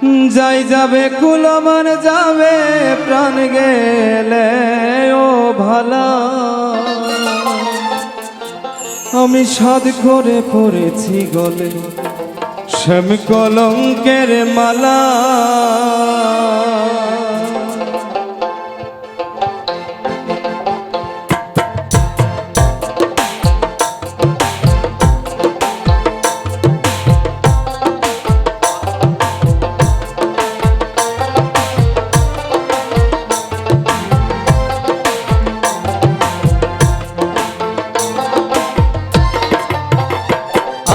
যাই যাবে কুলমান যাবে প্রাণ গেলে ও ভালা, আমি সাধ করে পড়েছি গলে শ্যাম কলঙ্কের মালা।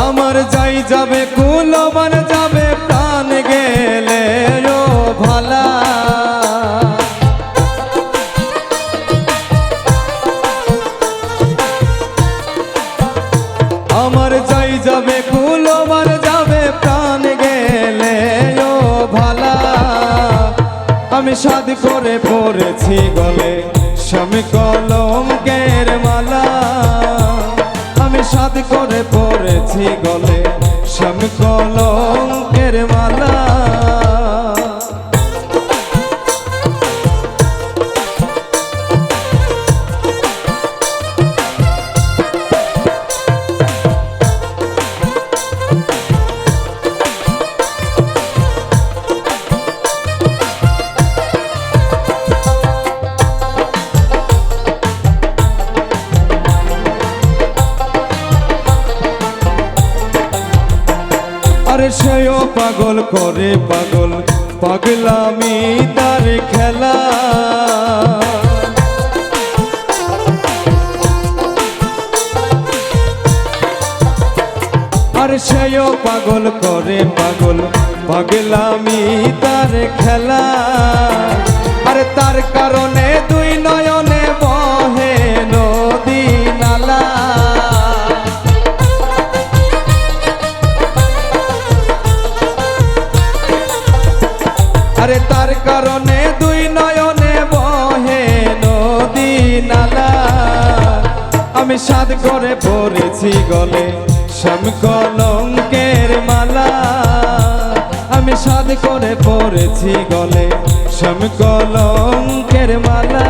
আমার যাই যাবে কুলমান যাবে প্রাণ গেলে ও ভালা, আমার যাই যাবে কুলমান যাবে প্রাণ গেলে ও ভালা, আমি সাধ করে পড়েছি গলে শ্যাম কলঙ্কের মালা, আমি সাধ করে পড়েছি গলে শ্যাম কলঙ্কের মালা। আরে সেও পাগল করে পাগল পাগলামি তার খেলা, আরে সেও পাগল করে পাগল পাগলামি তার খেলা, আরে তার কারণে দুই নয়নে বহে নদী নালা, আরে তার কারণে দুই নয়নে বহে নদী নালা, আমি সাধ করে পড়েছি গলে শ্যাম কলঙ্কের মালা, আমি সাধ করে পড়েছি গলে শ্যাম কলঙ্কের মালা।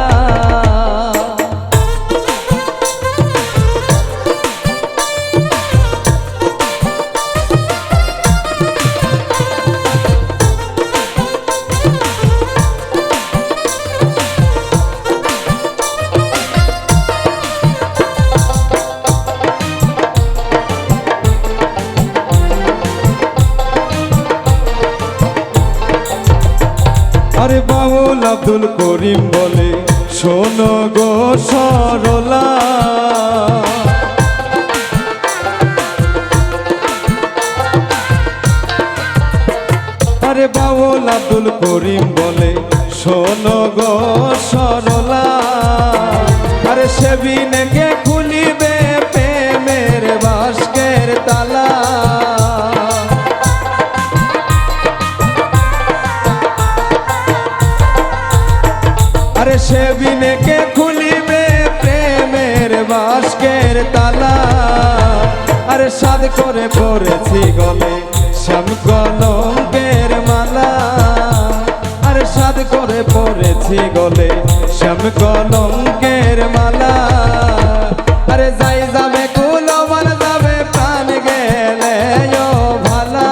আরে বাউল আব্দুল করিম বলে শোনো গো সরলা, আরে বাউল আব্দুল করিম বলে শোনো গো সরলা, আরে সেবিনকে খুলিবে প্রেমের বাস্কের তালা, আরে সেবিনকে খুলিবে প্রেমের বাস্কের তালা, আরে সাধ করে পড়েছি গলে শ্যাম কলঙ্কের মালা, আরে সাধ করে পড়েছি গলে শ্যাম কলঙ্কের মালা, আরে যাই যাবে কুলমান যাবে প্রাণ গেলে ও ভালা,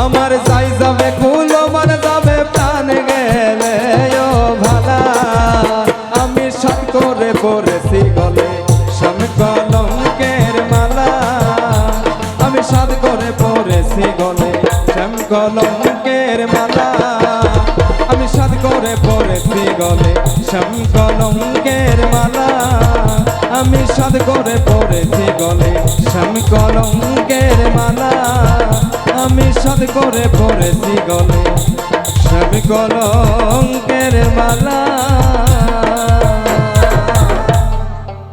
আমার যাই যাবে কুলমান যাবে প্রাণ গেলে ও ভালা, আমি সাধ করে পড়েছি গলে শ্যাম কলঙ্কের মালা, আমি সাধ করে পড়েছি গলে শ্যাম কলঙ্কের মালা, আমি সাধ করে পড়েছি গলে শ্যাম কলঙ্কের মালা, আমি সাধ করে পড়েছি গলে শ্যাম কলঙ্কের মালা, আমি সাধ করে পড়েছি গলে শ্যাম কলঙ্কের মালা।